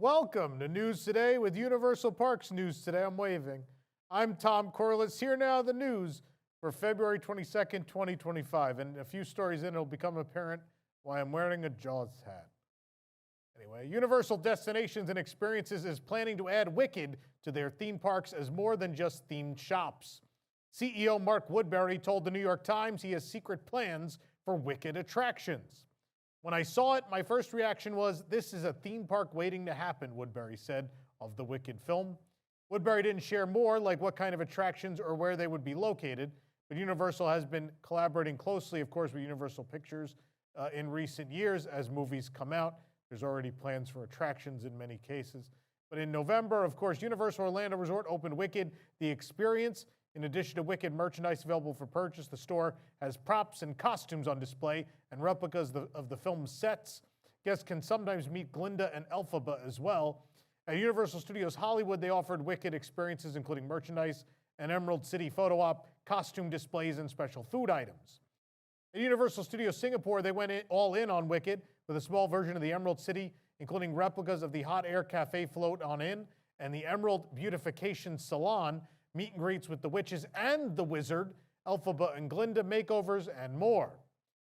Welcome to News Today with Universal Parks News Today. I'm waving. I'm Tom Corliss. Here now the news for February 22nd, 2025. And a few stories in, it'll become apparent why I'm wearing a Jaws hat. Anyway, Universal Destinations and Experiences is planning to add Wicked to their theme parks as more than just themed shops. CEO Mark Woodbury told the New York Times he has secret plans for Wicked attractions. When I saw it, my first reaction was, this is a theme park waiting to happen, Woodbury said of the Wicked film. Woodbury didn't share more, like what kind of attractions or where they would be located, but Universal has been collaborating closely, of course, with Universal Pictures in recent years as movies come out. There's already plans for attractions in many cases. But in November, of course, Universal Orlando Resort opened Wicked, the experience. In addition to Wicked merchandise available for purchase, the store has props and costumes on display and replicas of the film's sets. Guests can sometimes meet Glinda and Elphaba as well. At Universal Studios Hollywood, they offered Wicked experiences, including merchandise, an Emerald City photo op, costume displays, and special food items. At Universal Studios Singapore, they went all in on Wicked with a small version of the Emerald City, including replicas of the Hot Air Cafe float on in and the Emerald Beautification Salon, meet and greets with the witches and the wizard, Elphaba and Glinda makeovers, and more.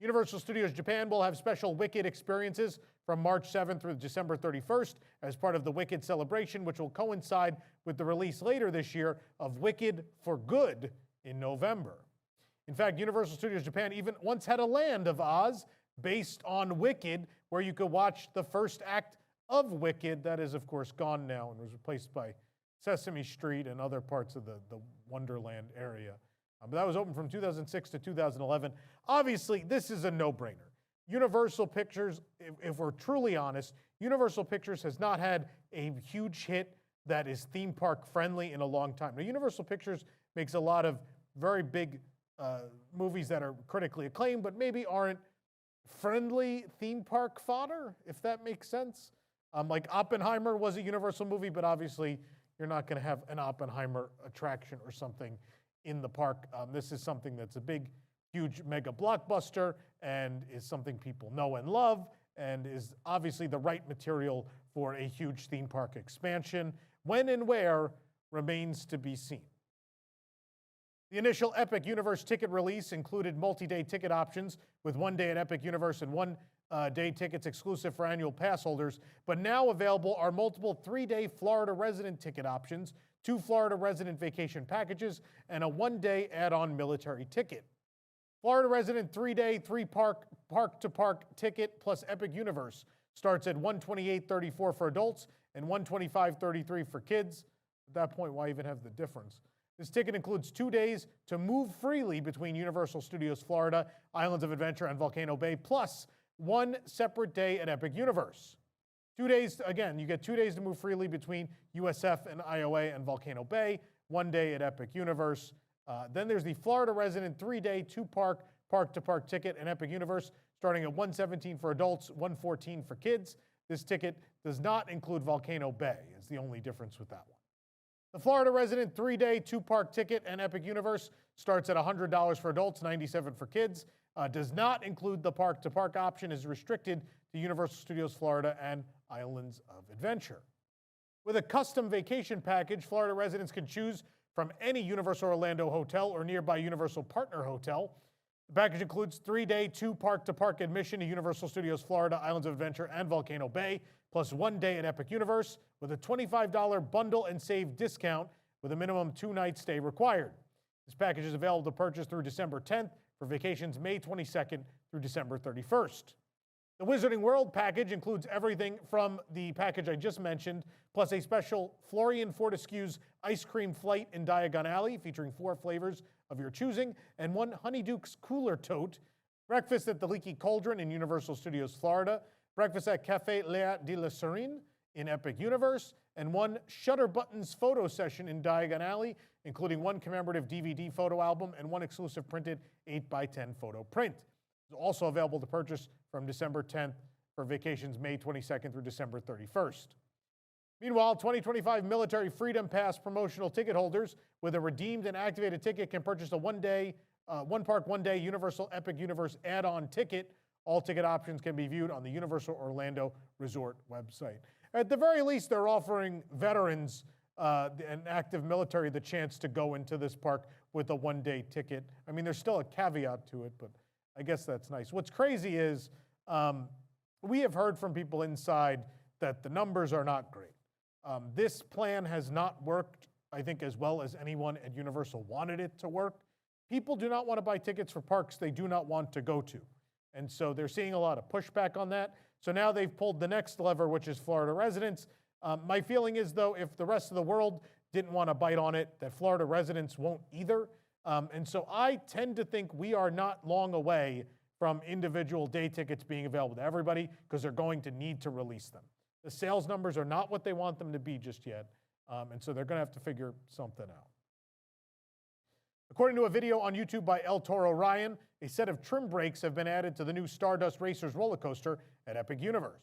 Universal Studios Japan will have special Wicked experiences from March 7th through December 31st as part of the Wicked celebration, which will coincide with the release later this year of Wicked for Good in November. In fact, Universal Studios Japan even once had a Land of Oz based on Wicked, where you could watch the first act of Wicked. That is, of course, gone now and was replaced by Sesame Street and other parts of the Wonderland area. But that was open from 2006 to 2011. Obviously, this is a no-brainer. Universal Pictures, if we're truly honest, Universal Pictures has not had a huge hit that is theme park friendly in a long time. Now, Universal Pictures makes a lot of very big movies that are critically acclaimed, but maybe aren't friendly theme park fodder, if that makes sense. Like Oppenheimer was a Universal movie, but obviously you're not going to have an Oppenheimer attraction or something in the park. This is something that's a big, huge mega blockbuster and is something people know and love and is obviously the right material for a huge theme park expansion. When and where remains to be seen. The initial Epic Universe ticket release included multi-day ticket options with 1 day at Epic Universe and 1 day tickets exclusive for annual pass holders, but now available are multiple 3-day Florida resident ticket options, 2 Florida resident vacation packages, and a 1-day add-on military ticket. Florida resident 3-day, 3-park-to-park ticket plus Epic Universe starts at $128.34 for adults and $125.33 for kids. At that point, why even have the difference? This ticket includes 2 days to move freely between Universal Studios Florida, Islands of Adventure, and Volcano Bay, plus 1 separate day at Epic Universe. 2 days, again, you get 2 days to move freely between USF and IOA and Volcano Bay, 1 day at Epic Universe. Then there's the Florida resident 3-day, 2-park, park-to-park ticket in Epic Universe, starting at $117 for adults, $114 for kids. This ticket does not include Volcano Bay, is the only difference with that one. The Florida resident 3-day, 2-park ticket and Epic Universe starts at $100 for adults, $97 for kids. Does not include the park-to-park option, is restricted to Universal Studios Florida and Islands of Adventure. With a custom vacation package, Florida residents can choose from any Universal Orlando hotel or nearby Universal Partner Hotel. The package includes 3-day, 2 park-to-park admission to Universal Studios Florida, Islands of Adventure, and Volcano Bay, plus 1 day at Epic Universe with a $25 bundle and save discount with a minimum 2-night stay required. This package is available to purchase through December 10th for vacations May 22nd through December 31st. The Wizarding World package includes everything from the package I just mentioned, plus a special Florian Fortescue's ice cream flight in Diagon Alley featuring 4 flavors of your choosing and 1 Honeyduke's cooler tote, breakfast at the Leaky Cauldron in Universal Studios Florida, breakfast at Café Léa de la Serene in Epic Universe, and 1 Shutter Buttons photo session in Diagon Alley, including 1 commemorative DVD photo album and 1 exclusive printed 8x10 photo print. It's also available to purchase from December 10th for vacations May 22nd through December 31st. Meanwhile, 2025 Military Freedom Pass promotional ticket holders with a redeemed and activated ticket can purchase a 1 park, 1 day Universal Epic Universe add-on ticket. All ticket options can be viewed on the Universal Orlando Resort website. At the very least, they're offering veterans and active military the chance to go into this park with a one-day ticket. I mean, there's still a caveat to it, but I guess that's nice. What's crazy is we have heard from people inside that the numbers are not great. This plan has not worked, I think, as well as anyone at Universal wanted it to work. People do not want to buy tickets for parks they do not want to go to. And so they're seeing a lot of pushback on that. So now they've pulled the next lever, which is Florida residents. My feeling is, though, if the rest of the world didn't want to bite on it, that Florida residents won't either. And so I tend to think we are not long away from individual day tickets being available to everybody, because they're going to need to release them. The sales numbers are not what they want them to be just yet. And so they're going to have to figure something out. According to a video on YouTube by El Toro Ryan, a set of trim brakes have been added to the new Stardust Racers roller coaster at Epic Universe.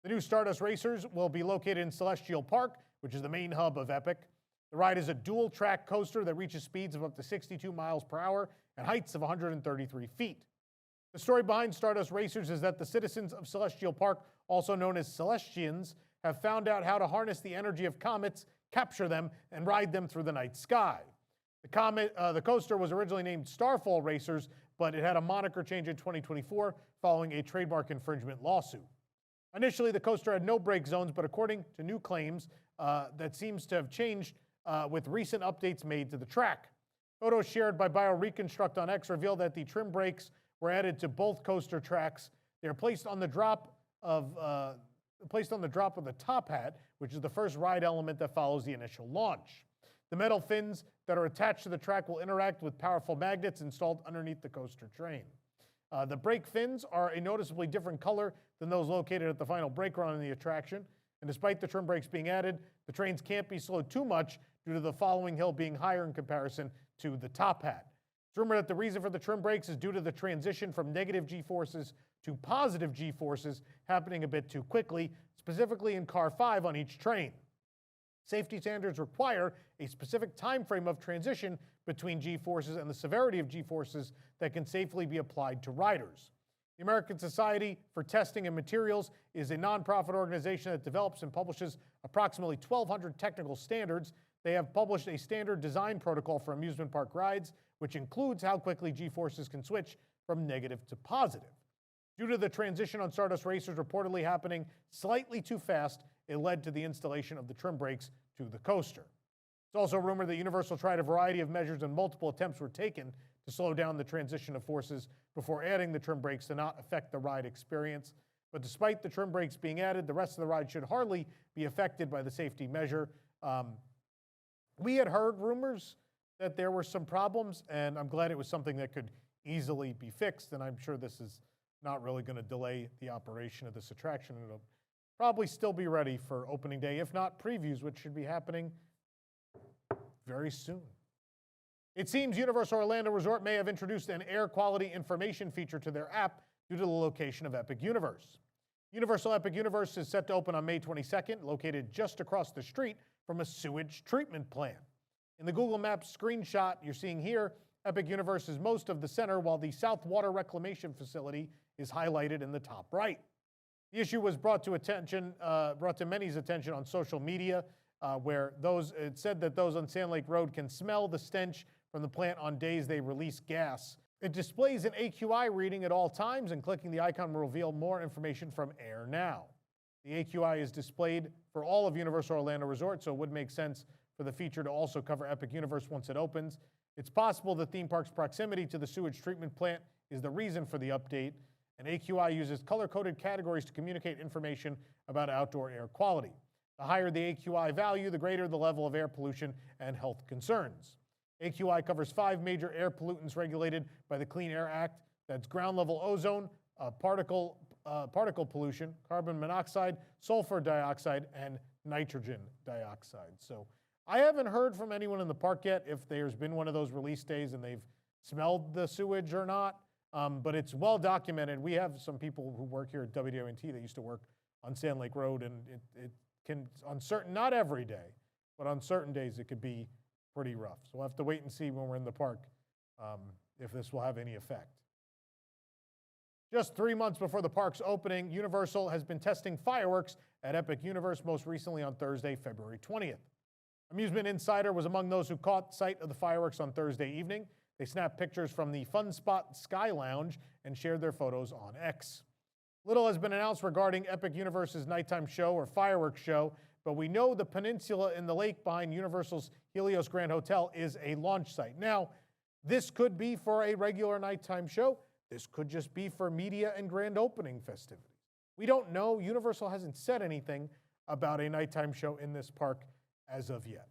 The new Stardust Racers will be located in Celestial Park, which is the main hub of Epic. The ride is a dual-track coaster that reaches speeds of up to 62 miles per hour and heights of 133 feet. The story behind Stardust Racers is that the citizens of Celestial Park, also known as Celestians, have found out how to harness the energy of comets, capture them, and ride them through the night sky. The coaster was originally named Starfall Racers, but it had a moniker change in 2024 following a trademark infringement lawsuit. Initially, the coaster had no brake zones, but according to new claims, that seems to have changed with recent updates made to the track. Photos shared by BioReconstruct on X reveal that the trim brakes were added to both coaster tracks. They are placed on the drop of the top hat, which is the first ride element that follows the initial launch. The metal fins that are attached to the track will interact with powerful magnets installed underneath the coaster train. The brake fins are a noticeably different color than those located at the final brake run in the attraction. And despite the trim brakes being added, the trains can't be slowed too much due to the following hill being higher in comparison to the top hat. It's rumored that the reason for the trim brakes is due to the transition from negative G-forces to positive G-forces happening a bit too quickly, specifically in Car 5 on each train. Safety standards require a specific time frame of transition between G-forces and the severity of G-forces that can safely be applied to riders. The American Society for Testing and Materials is a nonprofit organization that develops and publishes approximately 1,200 technical standards. They have published a standard design protocol for amusement park rides, which includes how quickly G-forces can switch from negative to positive. Due to the transition on Stardust Racers reportedly happening slightly too fast, it led to the installation of the trim brakes to the coaster. It's also rumored that Universal tried a variety of measures and multiple attempts were taken to slow down the transition of forces before adding the trim brakes to not affect the ride experience. But despite the trim brakes being added, the rest of the ride should hardly be affected by the safety measure. We had heard rumors that there were some problems, and I'm glad it was something that could easily be fixed, and I'm sure this is not really going to delay the operation of this attraction. It'll probably still be ready for opening day, if not previews, which should be happening very soon. It seems Universal Orlando Resort may have introduced an air quality information feature to their app due to the location of Epic Universe. Universal Epic Universe is set to open on May 22nd, located just across the street from a sewage treatment plant. In the Google Maps screenshot you're seeing here, Epic Universe is most of the center, while the South Water Reclamation Facility is highlighted in the top right. The issue was brought to many's attention on social media, where it said that those on Sand Lake Road can smell the stench from the plant on days they release gas. It displays an AQI reading at all times, and clicking the icon will reveal more information from Air Now. The AQI is displayed for all of Universal Orlando Resort, so it would make sense for the feature to also cover Epic Universe once it opens. It's possible the theme park's proximity to the sewage treatment plant is the reason for the update, and AQI uses color-coded categories to communicate information about outdoor air quality. The higher the AQI value, the greater the level of air pollution and health concerns. AQI covers 5 major air pollutants regulated by the Clean Air Act. That's ground-level ozone, particle pollution, carbon monoxide, sulfur dioxide, and nitrogen dioxide. So I haven't heard from anyone in the park yet if there's been one of those release days and they've smelled the sewage or not, but it's well documented. We have some people who work here at WWNT that used to work on Sand Lake Road, and it can, on certain, not every day, but on certain days it could be pretty rough. So we'll have to wait and see when we're in the park if this will have any effect. Just 3 months before the park's opening, Universal has been testing fireworks at Epic Universe, most recently on Thursday, February 20th. Amusement Insider was among those who caught sight of the fireworks on Thursday evening. They snapped pictures from the Fun Spot Sky Lounge and shared their photos on X. Little has been announced regarding Epic Universe's nighttime show or fireworks show, but we know the peninsula in the lake behind Universal's Helios Grand Hotel is a launch site. Now, this could be for a regular nighttime show. This could just be for media and grand opening festivities. We don't know. Universal hasn't said anything about a nighttime show in this park as of yet.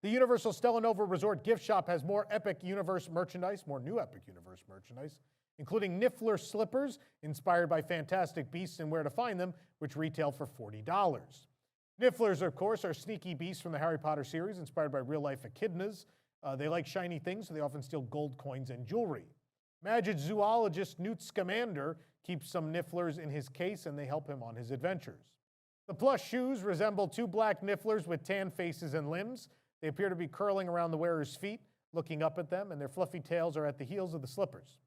The Universal Stella Nova Resort gift shop has more Epic Universe merchandise, more new Epic Universe merchandise, including Niffler slippers inspired by Fantastic Beasts and Where to Find Them, which retail for $40. Nifflers, of course, are sneaky beasts from the Harry Potter series inspired by real-life echidnas. They like shiny things, so they often steal gold coins and jewelry. Magic zoologist Newt Scamander keeps some Nifflers in his case, and they help him on his adventures. The plush shoes resemble two black Nifflers with tan faces and limbs. They appear to be curling around the wearer's feet, looking up at them, and their fluffy tails are at the heels of the slippers.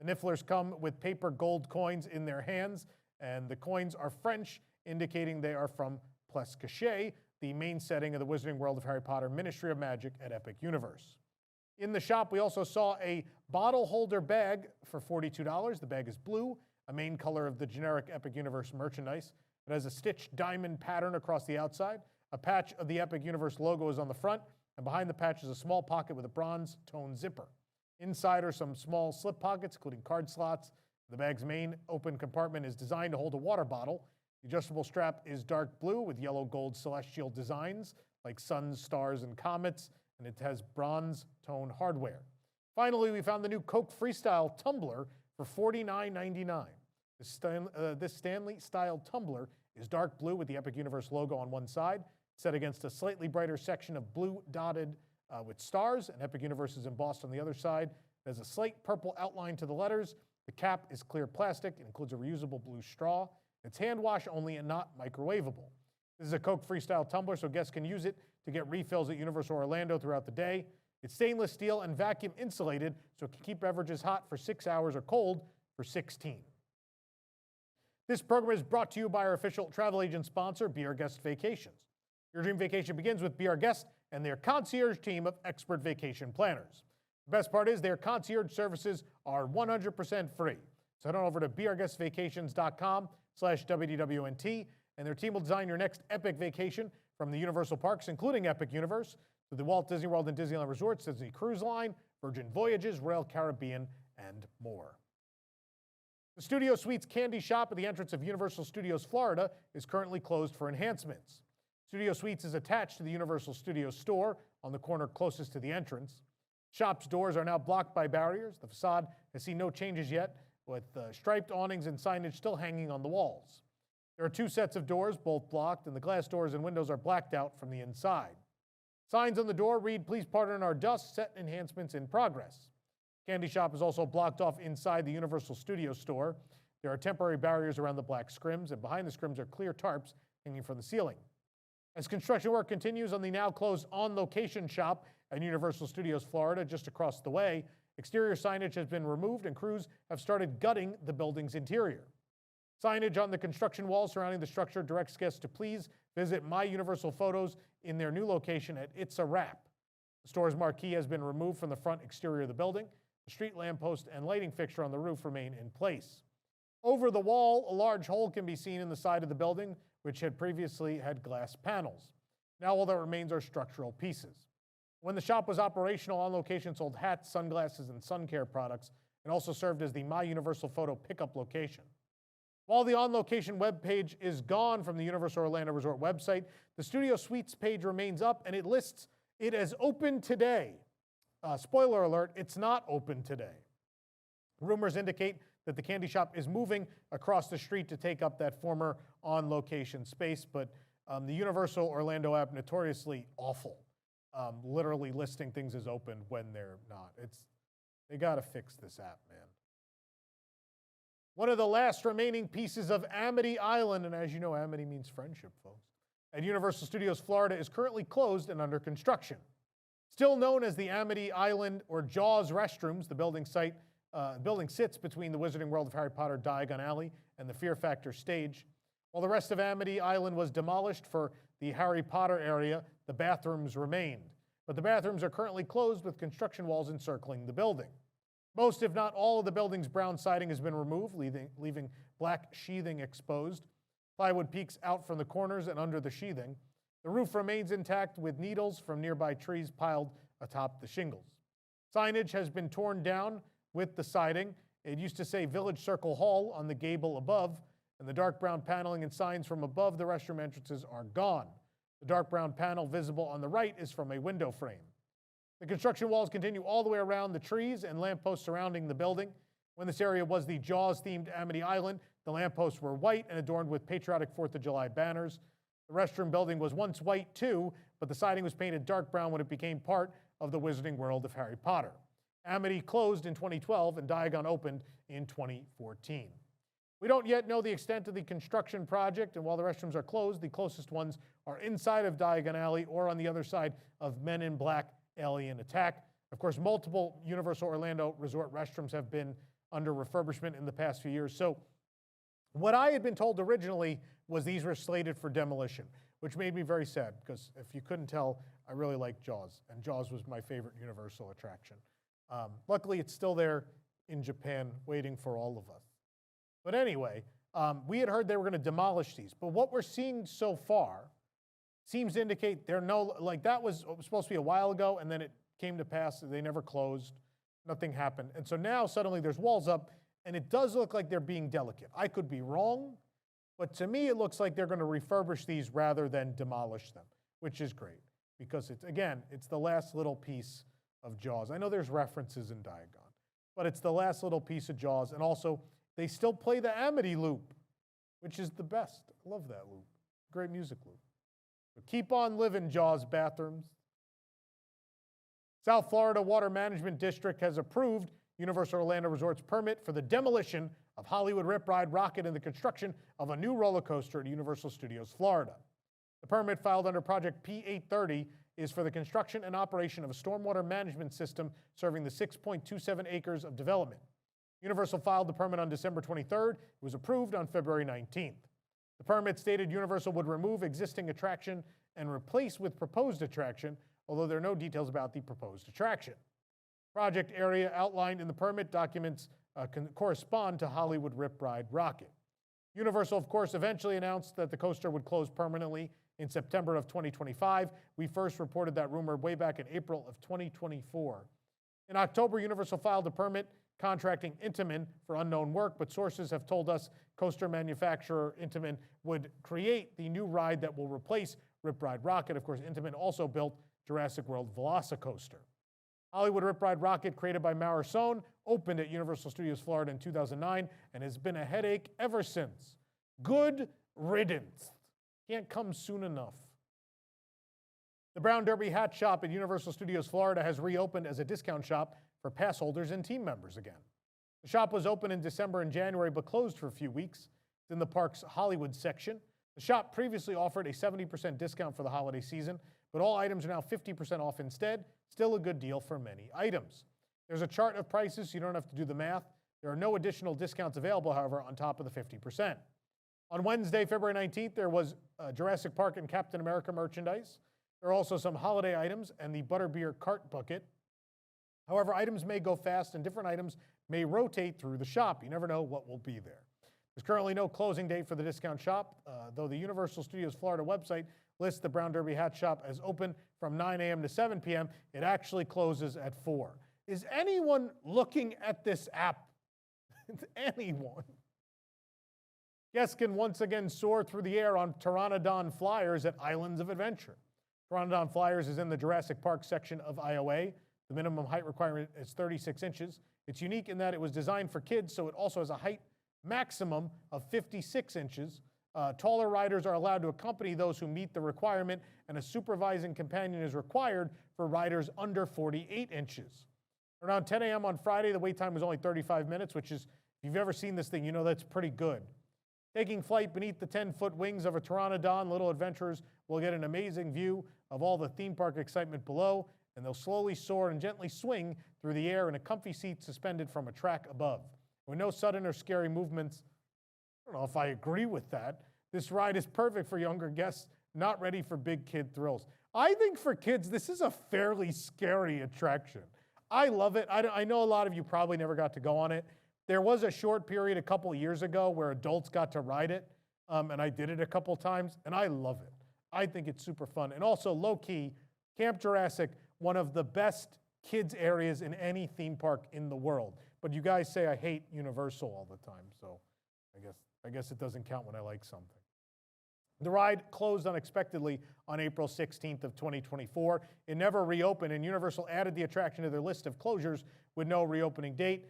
The Nifflers come with paper gold coins in their hands, and the coins are French, indicating they are from Place Cachée, the main setting of the Wizarding World of Harry Potter Ministry of Magic at Epic Universe. In the shop, we also saw a bottle holder bag for $42. The bag is blue, a main color of the generic Epic Universe merchandise. It has a stitched diamond pattern across the outside. A patch of the Epic Universe logo is on the front, and behind the patch is a small pocket with a bronze tone zipper. Inside are some small slip pockets, including card slots. The bag's main open compartment is designed to hold a water bottle. The adjustable strap is dark blue with yellow gold celestial designs like suns, stars, and comets, and it has bronze tone hardware. Finally, we found the new Coke Freestyle Tumbler for $49.99. This Stanley-style tumbler is dark blue with the Epic Universe logo on one side, set against a slightly brighter section of blue dotted with stars, and Epic Universe is embossed on the other side. There's a slight purple outline to the letters. The cap is clear plastic and includes a reusable blue straw. It's hand wash only and not microwavable. This is a Coke Freestyle tumbler, so guests can use it to get refills at Universal Orlando throughout the day. It's stainless steel and vacuum insulated, so it can keep beverages hot for 6 hours or cold for 16. This program is brought to you by our official travel agent sponsor, Be Our Guest Vacations. Your dream vacation begins with Be Our Guest and their concierge team of expert vacation planners. The best part is their concierge services are 100% free. So head on over to beourguestvacations.com/WDWNT, and their team will design your next epic vacation from the Universal Parks, including Epic Universe, to the Walt Disney World and Disneyland Resorts, Disney Cruise Line, Virgin Voyages, Royal Caribbean, and more. The Studio Suites Candy Shop at the entrance of Universal Studios Florida is currently closed for enhancements. Studio Suites is attached to the Universal Studios store on the corner closest to the entrance. Shop's doors are now blocked by barriers. The facade has seen no changes yet, with striped awnings and signage still hanging on the walls. There are two sets of doors, both blocked, and the glass doors and windows are blacked out from the inside. Signs on the door read, "Please pardon our dust, set enhancements in progress." Candy Shop is also blocked off inside the Universal Studios store. There are temporary barriers around the black scrims, and behind the scrims are clear tarps hanging from the ceiling. As construction work continues on the now closed on-location shop at Universal Studios Florida, just across the way, exterior signage has been removed and crews have started gutting the building's interior. Signage on the construction wall surrounding the structure directs guests to please visit My Universal Photos in their new location at It's a Wrap. The store's marquee has been removed from the front exterior of the building. The street lamppost and lighting fixture on the roof remain in place. Over the wall, a large hole can be seen in the side of the building, which had previously had glass panels. Now all that remains are structural pieces. When the shop was operational, On Location sold hats, sunglasses, and sun care products, and also served as the My Universal Photo pickup location. While the On Location webpage is gone from the Universal Orlando Resort website, the Studio Suites page remains up, and it lists it as open today. Spoiler alert, it's not open today. Rumors indicate that the candy shop is moving across the street to take up that former on-location space, but the Universal Orlando app, notoriously awful, literally listing things as open when they're not. They gotta fix this app, man. One of the last remaining pieces of Amity Island, and as you know, Amity means friendship, folks, at Universal Studios Florida is currently closed and under construction. Still known as the Amity Island or Jaws restrooms, the building site building sits between the Wizarding World of Harry Potter Diagon Alley and the Fear Factor stage. While the rest of Amity Island was demolished for the Harry Potter area, the bathrooms remained. But the bathrooms are currently closed with construction walls encircling the building. Most, if not all, of the building's brown siding has been removed, leaving black sheathing exposed. Plywood peeks out from the corners and under the sheathing. The roof remains intact with needles from nearby trees piled atop the shingles. Signage has been torn down with the siding. It used to say Village Circle Hall on the gable above, and the dark brown paneling and signs from above the restroom entrances are gone. The dark brown panel visible on the right is from a window frame. The construction walls continue all the way around the trees and lampposts surrounding the building. When this area was the Jaws-themed Amity Island, the lampposts were white and adorned with patriotic 4th of July banners. The restroom building was once white too, but the siding was painted dark brown when it became part of the Wizarding World of Harry Potter. Amity closed in 2012 and Diagon opened in 2014. We don't yet know the extent of the construction project, and while the restrooms are closed, the closest ones are inside of Diagon Alley or on the other side of Men in Black Alien Attack. Of course, multiple Universal Orlando Resort restrooms have been under refurbishment in the past few years. So what I had been told originally was these were slated for demolition, which made me very sad because if you couldn't tell, I really like Jaws, and Jaws was my favorite Universal attraction. Luckily, it's still there in Japan waiting for all of us. But anyway, we had heard they were going to demolish these, but what we're seeing so far seems to indicate they're that was supposed to be a while ago, and then it came to pass that they never closed, nothing happened. And so now suddenly there's walls up, and it does look like they're being delicate. I could be wrong, but to me it looks like they're going to refurbish these rather than demolish them, which is great, because it's the last little piece of Jaws. I know there's references in Diagon, but it's the last little piece of Jaws, and also they still play the Amity loop, which is the best. I love that loop. Great music loop. So keep on living, Jaws bathrooms. South Florida Water Management District has approved Universal Orlando Resort's permit for the demolition of Hollywood Rip Ride Rockit and the construction of a new roller coaster at Universal Studios Florida. The permit filed under Project P830 is for the construction and operation of a stormwater management system serving the 6.27 acres of development. Universal filed the permit on December 23rd. It was approved on February 19th. The permit stated Universal would remove existing attraction and replace with proposed attraction, although there are no details about the proposed attraction. Project area outlined in the permit documents correspond to Hollywood Rip Ride Rockit. Universal, of course, eventually announced that the coaster would close permanently in September of 2025. We first reported that rumor way back in April of 2024. In October, Universal filed a permit contracting Intamin for unknown work, but sources have told us coaster manufacturer Intamin would create the new ride that will replace Rip Ride Rockit. Of course, Intamin also built Jurassic World Velocicoaster. Hollywood Rip Ride Rockit, created by Maurer Sohn, opened at Universal Studios Florida in 2009 and has been a headache ever since. Good riddance. Can't come soon enough. The Brown Derby Hat Shop at Universal Studios Florida has reopened as a discount shop for pass holders and team members again. The shop was open in December and January but closed for a few weeks. It's in the park's Hollywood section. The shop previously offered a 70% discount for the holiday season, but all items are now 50% off instead. Still a good deal for many items. There's a chart of prices, so you don't have to do the math. There are no additional discounts available, however, on top of the 50%. On Wednesday, February 19th, there was Jurassic Park and Captain America merchandise. There are also some holiday items and the Butterbeer cart bucket. However, items may go fast and different items may rotate through the shop. You never know what will be there. There's currently no closing date for the discount shop, though the Universal Studios Florida website lists the Brown Derby Hat Shop as open from 9 a.m. to 7 p.m. It actually closes at 4. Is anyone looking at this app? Anyone? Guests can once again soar through the air on Pteranodon flyers at Islands of Adventure. Pteranodon flyers is in the Jurassic Park section of IOA. The minimum height requirement is 36 inches. It's unique in that it was designed for kids, so it also has a height maximum of 56 inches. Taller riders are allowed to accompany those who meet the requirement, and a supervising companion is required for riders under 48 inches. Around 10 a.m. on Friday, the wait time was only 35 minutes, which is, if you've ever seen this thing, you know that's pretty good. Taking flight beneath the 10-foot wings of a Pteranodon, little adventurers will get an amazing view of all the theme park excitement below. and they'll slowly soar and gently swing through the air in a comfy seat suspended from a track above. With no sudden or scary movements, I don't know if I agree with that. This ride is perfect for younger guests not ready for big kid thrills. I think for kids, this is a fairly scary attraction. I love it. I know a lot of you probably never got to go on it. There was a short period a couple of years ago where adults got to ride it, and I did it a couple times, and I love it. I think it's super fun. And also, low-key, Camp Jurassic, one of the best kids areas in any theme park in the world. But you guys say I hate Universal all the time, so I guess it doesn't count when I like something. The ride closed unexpectedly on April 16th of 2024. It never reopened, and Universal added the attraction to their list of closures with no reopening date.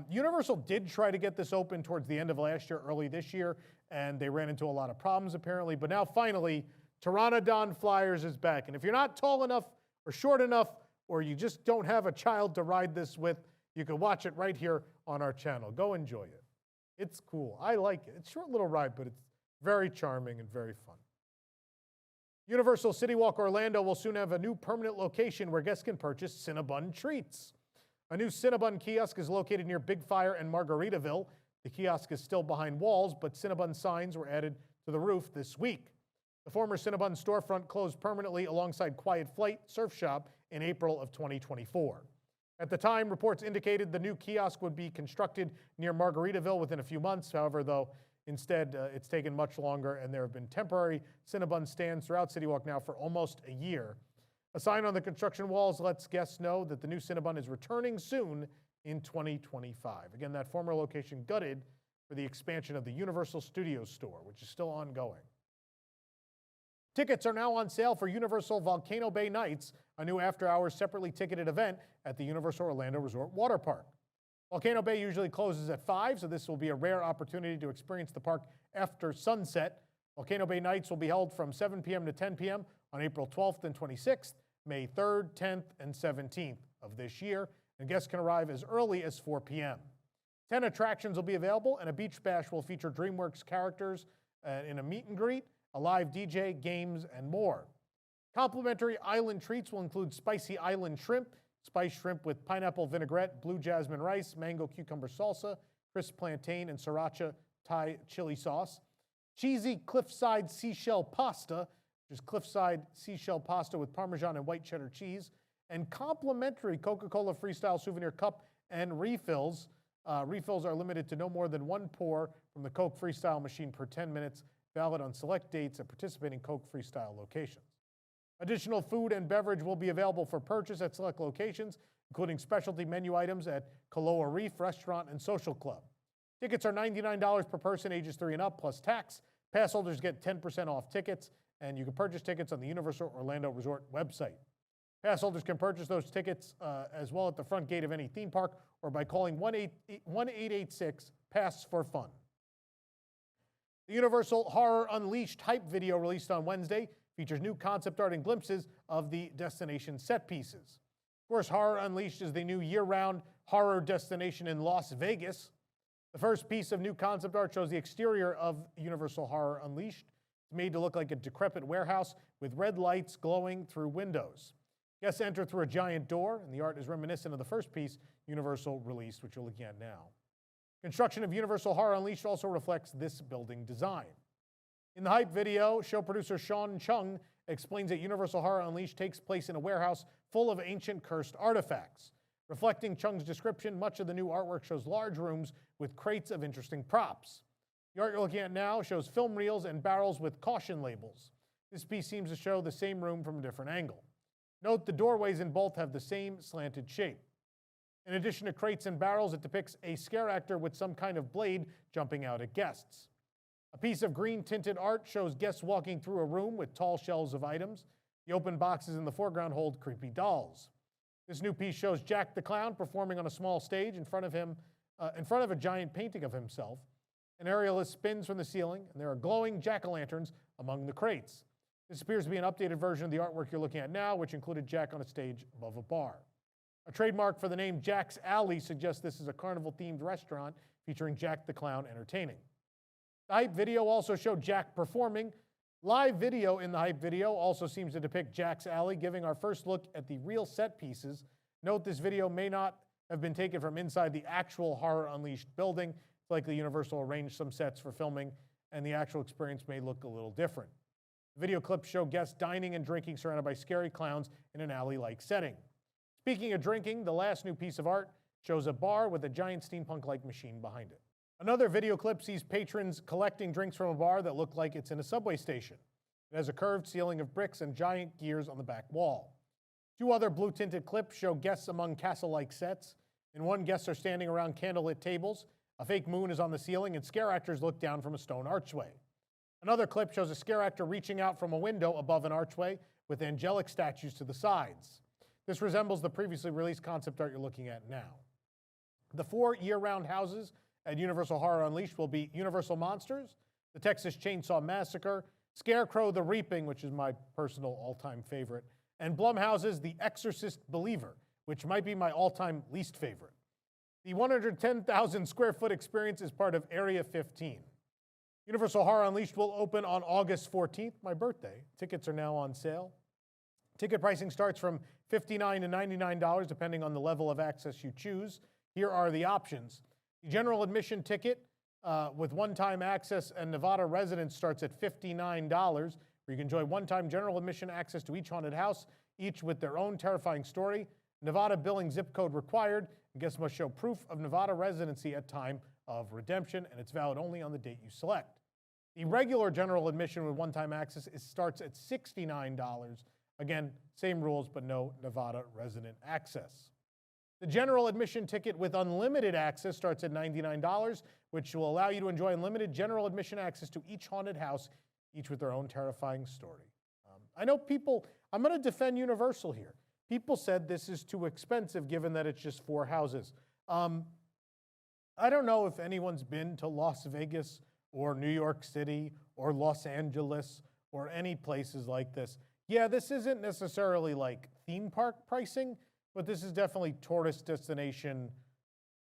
Universal did try to get this open towards the end of last year, early this year, and they ran into a lot of problems apparently. But now finally, Pteranodon Flyers is back. And if you're not tall enough or short enough, or you just don't have a child to ride this with, you can watch it right here on our channel. Go enjoy it. It's cool. I like it. It's a short little ride, but it's very charming and very fun. Universal CityWalk Orlando will soon have a new permanent location where guests can purchase Cinnabon treats. A new Cinnabon kiosk is located near Big Fire and Margaritaville. The kiosk is still behind walls, but Cinnabon signs were added to the roof this week. The former Cinnabon storefront closed permanently alongside Quiet Flight Surf Shop in April of 2024. At the time, reports indicated the new kiosk would be constructed near Margaritaville within a few months. However, though, instead, it's taken much longer, and there have been temporary Cinnabon stands throughout CityWalk now for almost a year. A sign on the construction walls lets guests know that the new Cinnabon is returning soon in 2025. Again, that former location gutted for the expansion of the Universal Studios store, which is still ongoing. Tickets are now on sale for Universal Volcano Bay Nights, a new after-hours separately ticketed event at the Universal Orlando Resort Water Park. Volcano Bay usually closes at 5, so this will be a rare opportunity to experience the park after sunset. Volcano Bay Nights will be held from 7 p.m. to 10 p.m. on April 12th and 26th, May 3rd, 10th, and 17th of this year, and guests can arrive as early as 4 p.m. 10 attractions will be available, and a beach bash will feature DreamWorks characters in a meet and greet, a live DJ, games, and more. Complimentary island treats will include spicy island shrimp, spiced shrimp with pineapple vinaigrette, blue jasmine rice, mango cucumber salsa, crisp plantain, and sriracha Thai chili sauce. Cheesy cliffside seashell pasta, which is cliffside seashell pasta with Parmesan and white cheddar cheese. And complimentary Coca-Cola Freestyle souvenir cup and refills. Refills are limited to no more than 1 pour from the Coke Freestyle machine per 10 minutes, valid on select dates at participating Coke Freestyle locations. Additional food and beverage will be available for purchase at select locations, including specialty menu items at Kaloa Reef Restaurant and Social Club. Tickets are $99 per person, ages 3 and up, plus tax. Pass holders get 10% off tickets, and you can purchase tickets on the Universal Orlando Resort website. Pass holders can purchase those tickets as well at the front gate of any theme park or by calling 1-886-PASS-FOR-FUN. The Universal Horror Unleashed hype video released on Wednesday features new concept art and glimpses of the destination set pieces. Of course, Horror Unleashed is the new year-round horror destination in Las Vegas. The first piece of new concept art shows the exterior of Universal Horror Unleashed. It's made to look like a decrepit warehouse with red lights glowing through windows. Guests enter through a giant door, and the art is reminiscent of the first piece Universal released, which you're looking at now. Construction of Universal Horror Unleashed also reflects this building design. In the hype video, show producer Sean Chung explains that Universal Horror Unleashed takes place in a warehouse full of ancient cursed artifacts. Reflecting Chung's description, much of the new artwork shows large rooms with crates of interesting props. The art you're looking at now shows film reels and barrels with caution labels. This piece seems to show the same room from a different angle. Note the doorways in both have the same slanted shape. In addition to crates and barrels, it depicts a scare actor with some kind of blade jumping out at guests. A piece of green-tinted art shows guests walking through a room with tall shelves of items. The open boxes in the foreground hold creepy dolls. This new piece shows Jack the Clown performing on a small stage in front of a giant painting of himself. An aerialist spins from the ceiling, and there are glowing jack-o'-lanterns among the crates. This appears to be an updated version of the artwork you're looking at now, which included Jack on a stage above a bar. A trademark for the name Jack's Alley suggests this is a carnival-themed restaurant featuring Jack the Clown entertaining. The hype video also showed Jack performing. Live video in the hype video also seems to depict Jack's Alley, giving our first look at the real set pieces. Note this video may not have been taken from inside the actual Horror Unleashed building. It's likely Universal arranged some sets for filming, and the actual experience may look a little different. The video clips show guests dining and drinking surrounded by scary clowns in an alley-like setting. Speaking of drinking, the last new piece of art shows a bar with a giant steampunk-like machine behind it. Another video clip sees patrons collecting drinks from a bar that look like it's in a subway station. It has a curved ceiling of bricks and giant gears on the back wall. Two other blue-tinted clips show guests among castle-like sets. In one, guests are standing around candlelit tables. A fake moon is on the ceiling, and scare actors look down from a stone archway. Another clip shows a scare actor reaching out from a window above an archway with angelic statues to the sides. This resembles the previously released concept art you're looking at now. The 4 year-round houses at Universal Horror Unleashed will be Universal Monsters, the Texas Chainsaw Massacre, Scarecrow the Reaping, which is my personal all-time favorite, and Blumhouse's The Exorcist Believer, which might be my all-time least favorite. The 110,000 square foot experience is part of Area 15. Universal Horror Unleashed will open on August 14th, my birthday. Tickets are now on sale. Ticket pricing starts from $59 to $99, depending on the level of access you choose. Here are the options. The general admission ticket with one-time access and Nevada residence starts at $59, where you can enjoy one-time general admission access to each haunted house, each with their own terrifying story. Nevada billing zip code required, and guests must show proof of Nevada residency at time of redemption, and it's valid only on the date you select. The regular general admission with one-time access starts at $69. Again, same rules, but no Nevada resident access. The general admission ticket with unlimited access starts at $99, which will allow you to enjoy unlimited general admission access to each haunted house, each with their own terrifying story. I know people, I'm going to defend Universal here. People said this is too expensive given that it's just 4 houses. I don't know if anyone's been to Las Vegas or New York City or Los Angeles or any places like this. Yeah, this isn't necessarily like theme park pricing, but this is definitely tourist destination.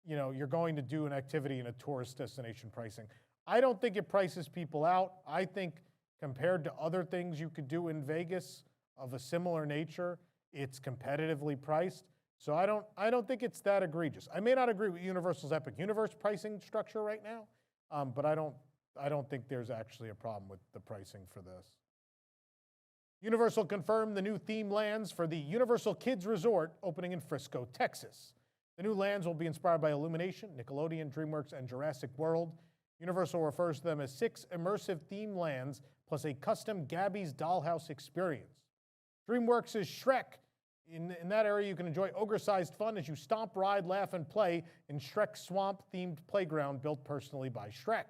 You know, you're going to do an activity in a tourist destination pricing. I don't think it prices people out. I think compared to other things you could do in Vegas of a similar nature, it's competitively priced. So I don't think it's that egregious. I may not agree with Universal's Epic Universe pricing structure right now, but I don't think there's actually a problem with the pricing for this. Universal confirmed the new theme lands for the Universal Kids Resort opening in Frisco, Texas. The new lands will be inspired by Illumination, Nickelodeon, DreamWorks, and Jurassic World. Universal refers to them as 6 immersive theme lands plus a custom Gabby's Dollhouse experience. DreamWorks is Shrek. In that area, you can enjoy ogre-sized fun as you stomp, ride, laugh, and play in Shrek's swamp-themed playground built personally by Shrek.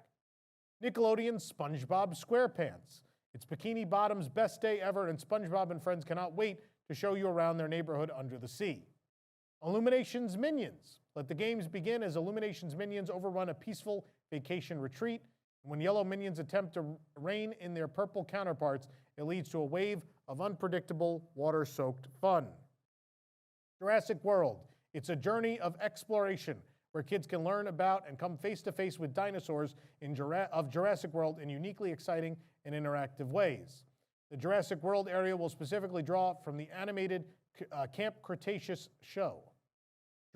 Nickelodeon's SpongeBob SquarePants. It's Bikini Bottom's best day ever, and SpongeBob and friends cannot wait to show you around their neighborhood under the sea. Illumination's Minions. Let the games begin as Illumination's Minions overrun a peaceful vacation retreat. When yellow minions attempt to rein in their purple counterparts, it leads to a wave of unpredictable, water-soaked fun. Jurassic World. It's a journey of exploration where kids can learn about and come face-to-face with dinosaurs of Jurassic World in uniquely exciting and interactive ways. The Jurassic World area will specifically draw from the animated Camp Cretaceous show.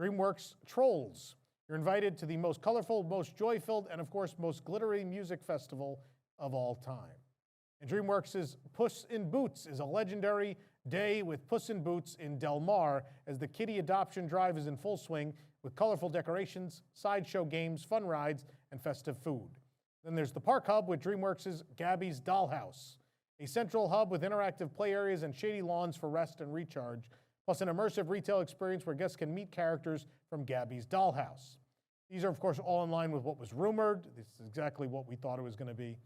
DreamWorks Trolls. You're invited to the most colorful, most joy-filled, and of course, most glittery music festival of all time. And DreamWorks' Puss in Boots is a legendary day with Puss in Boots in Del Mar as the kitty adoption drive is in full swing with colorful decorations, sideshow games, fun rides, and festive food. Then there's the Park Hub with DreamWorks' Gabby's Dollhouse, a central hub with interactive play areas and shady lawns for rest and recharge, plus an immersive retail experience where guests can meet characters from Gabby's Dollhouse. These are, of course, all in line with what was rumored. This is exactly what we thought it was going to be.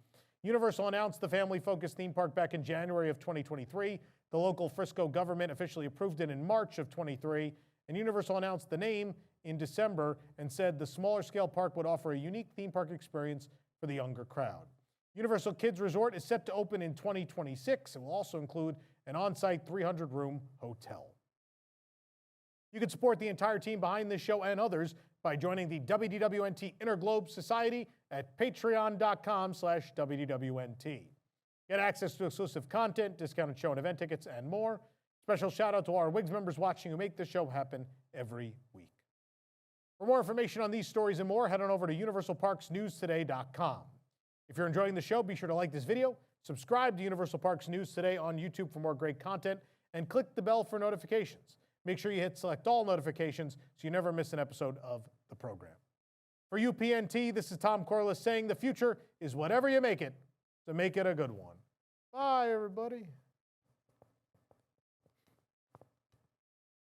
Universal announced the family-focused theme park back in January of 2023. The local Frisco government officially approved it in March of 23, and Universal announced the name in December and said the smaller-scale park would offer a unique theme park experience for the younger crowd. Universal Kids Resort is set to open in 2026 and will also include an on-site 300-room hotel. You can support the entire team behind this show and others by joining the WDWNT Inner Globe Society at patreon.com/WDWNT. Get access to exclusive content, discounted show and event tickets, and more. Special shout out to our WIGS members watching who make this show happen every week. For more information on these stories and more, head on over to universalparksnewstoday.com. If you're enjoying the show, be sure to like this video, subscribe to Universal Parks News Today on YouTube for more great content, and click the bell for notifications. Make sure you hit select all notifications so you never miss an episode of the program. For UPNT, this is Tom Corliss saying the future is whatever you make it, so make it a good one. Bye, everybody.